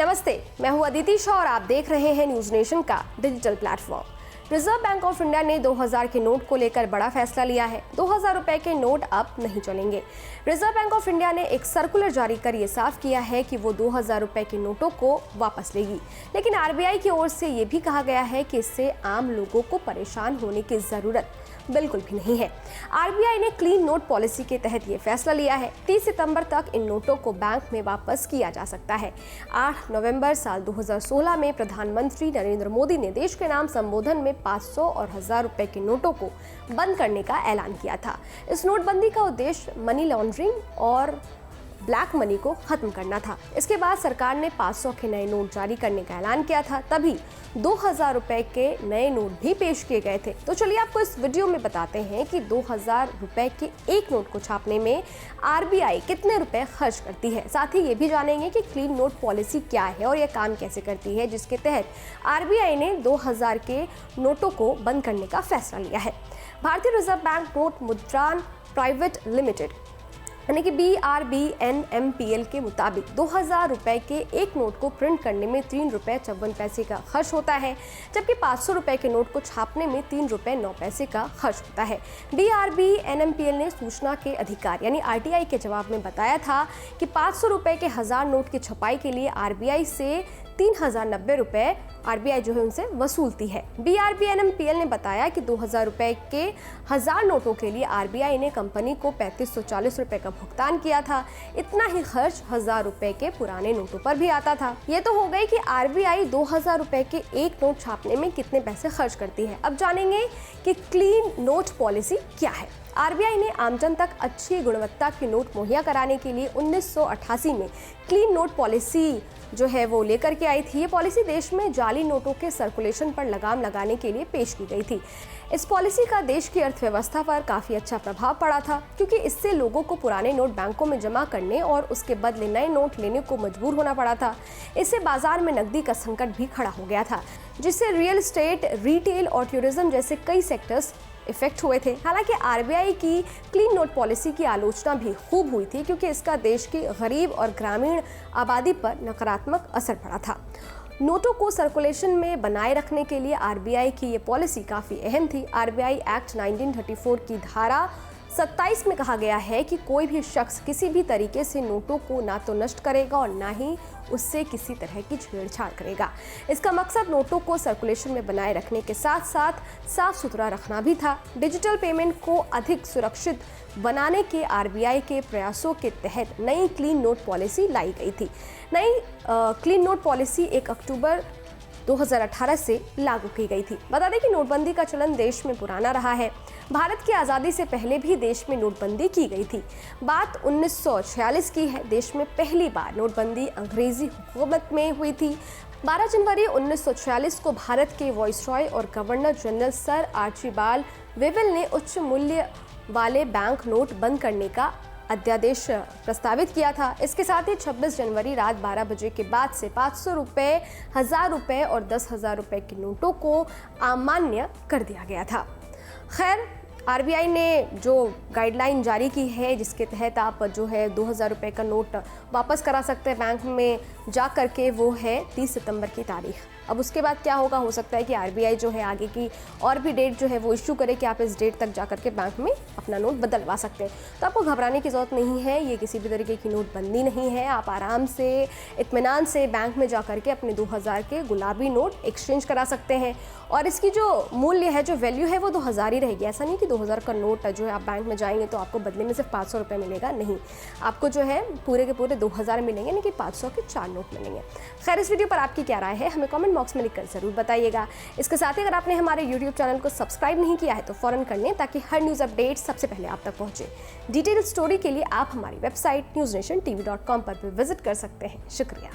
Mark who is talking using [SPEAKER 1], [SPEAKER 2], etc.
[SPEAKER 1] नमस्ते, मैं हूं अदिति शाह और आप देख रहे हैं न्यूज नेशन का digital platform. Reserve bank of India ने 2000 के नोट को लेकर बड़ा फैसला लिया है। 2000 रुपए के नोट अब नहीं चलेंगे। रिजर्व बैंक ऑफ इंडिया ने एक सर्कुलर जारी कर ये साफ किया है कि वो 2000 रुपए के नोटों को वापस लेगी, लेकिन आरबीआई की ओर से ये भी कहा गया है कि इससे आम लोगों को परेशान होने की जरूरत बिल्कुल भी नहीं है। आरबीआई ने क्लीन नोट पॉलिसी के तहत ये फैसला लिया है। 30 सितंबर तक इन नोटों को बैंक में वापस किया जा सकता है। 8 नवंबर साल 2016 में प्रधानमंत्री नरेंद्र मोदी ने देश के नाम संबोधन में 500 और 1000 रुपए के नोटों को बंद करने का ऐलान किया था। इस नोटबंदी का उद्देश्य मनी लॉन्ड्रिंग और ब्लैक मनी को खत्म करना था। इसके बाद सरकार ने 500 के नए नोट जारी करने का ऐलान किया था। तभी 2000 रुपए के नए नोट भी पेश किए गए थे। तो चलिए आपको इस वीडियो में बताते हैं कि 2000 रुपए के एक नोट को छापने में आरबीआई कितने रुपए खर्च करती है। साथ ही ये भी जानेंगे कि क्लीन नोट पॉलिसी क्या है और यह काम कैसे करती है, जिसके तहत आरबीआई ने 2000 के नोटों को बंद करने का फैसला लिया है। भारतीय रिजर्व बैंक नोट मुद्रण प्राइवेट लिमिटेड यानी कि BRBNMPL के मुताबिक 2000 रुपए के एक नोट को प्रिंट करने में 3 रुपए 54 पैसे का खर्च होता है, जबकि 500 रुपए के नोट को छापने में 3 रुपए 9 पैसे का खर्च होता है। BRBNMPL ने सूचना के अधिकार यानी RTI के जवाब में बताया था कि 500 रुपए के 1000 नोट की छपाई के लिए आरबीआई से 3090 रुपए आरबीआई जो है उनसे वसूलती है। BRBNMPL ने बताया कि 2000 रुपए के 1000 नोटों के लिए आरबीआई ने कंपनी को 3540 रुपए का भुगतान किया था। इतना ही खर्च 1000 रुपए के पुराने नोटों पर भी आता था। ये तो हो गई कि आरबीआई 2000 रुपए के एक नोट छापने में कितने पैसे खर्च करती है। अब जानेंगे कि क्लीन नोट पॉलिसी क्या है। आरबीआई ने आमजन तक अच्छी गुणवत्ता के नोट मुहैया कराने के लिए 1988 में क्लीन नोट पॉलिसी जो है वो लेकर के आई थी। ये पॉलिसी देश में जाली नोटों के सर्कुलेशन पर लगाम लगाने के लिए पेश की गई थी। इस पॉलिसी का देश की अर्थव्यवस्था पर काफी अच्छा प्रभाव पड़ा था, क्योंकि इससे लोगों को पुराने नोट बैंकों में जमा करने और उसके बदले नए नोट लेने को मजबूर होना पड़ा था। इससे बाजार में नकदी का संकट भी खड़ा हो गया था, जिससे रियल एस्टेट, रिटेल और टूरिज्म जैसे कई सेक्टर्स इफेक्ट हुए थे। हालांकि आरबीआई की क्लीन नोट पॉलिसी की आलोचना भी खूब हुई थी, क्योंकि इसका देश की गरीब और ग्रामीण आबादी पर नकारात्मक असर पड़ा था। नोटों को सर्कुलेशन में बनाए रखने के लिए आरबीआई की ये पॉलिसी काफी अहम थी। आरबीआई एक्ट 1934 की धारा 27 में कहा गया है कि कोई भी शख्स किसी भी तरीके से नोटों को ना तो नष्ट करेगा और ना ही उससे किसी तरह की छेड़छाड़ करेगा। इसका मकसद नोटों को सर्कुलेशन में बनाए रखने के साथ साथ साफ सुथरा रखना भी था। डिजिटल पेमेंट को अधिक सुरक्षित बनाने के आरबीआई के प्रयासों के तहत नई क्लीन नोट पॉलिसी लाई गई थी। नई क्लीन नोट पॉलिसी 1 अक्टूबर 2018 से लागू की गई थी। बता दें कि नोटबंदी का चलन देश में पुराना रहा है। भारत की आज़ादी से पहले भी देश में नोटबंदी की गई थी। बात 1946 की है। देश में पहली बार नोटबंदी अंग्रेजी हुकूमत में हुई थी। 12 जनवरी 1946 को भारत के वाइसरॉय और governor general sir Archibald Vivel ने उच्च मूल्य वाले बैंक नोट बंद करने का अध्यादेश प्रस्तावित किया था। इसके साथ ही 26 जनवरी रात 12 बजे के बाद से 500 रुपए, 1000 रुपए और 10,000 रुपए के नोटों को अमान्य कर दिया गया था। खैर, आरबीआई ने जो गाइडलाइन जारी की है, जिसके तहत आप जो है 2000 रुपए का नोट वापस करा सकते हैं बैंक में जा करके, वो है 30 सितंबर की तारीख। अब उसके बाद क्या होगा, हो सकता है कि आरबीआई जो है आगे की और भी डेट जो है वो इशू करे कि आप इस डेट तक जा करके बैंक में अपना नोट बदलवा सकते हैं। तो आपको घबराने की ज़रूरत नहीं है। ये किसी भी तरीके की नोटबंदी नहीं है। आप आराम से इत्मीनान से बैंक में जा करके अपने 2000 के गुलाबी नोट एक्सचेंज करा सकते हैं और इसकी जो मूल्य है, जो वैल्यू है, वो 2000 ही रहेगी। ऐसा नहीं कि 2000 का नोट जो है आप बैंक में जाएंगे तो आपको बदले में सिर्फ 500 रुपये मिलेगा। नहीं, आपको जो है पूरे के पूरे 2000 मिलेंगे, यानी कि 500 के 4 नोट मिलेंगे। खैर, इस वीडियो पर आपकी क्या राय है हमें कमेंट बॉक्स में लिखकर जरूर बताइएगा। इसके साथ ही अगर आपने हमारे YouTube चैनल को सब्सक्राइब नहीं किया है तो फौरन कर लें, ताकि हर न्यूज़ अपडेट सबसे पहले आप तक पहुंचे। डिटेल स्टोरी के लिए आप हमारी वेबसाइट newsnationtv.com पर भी विजिट कर सकते हैं। शुक्रिया।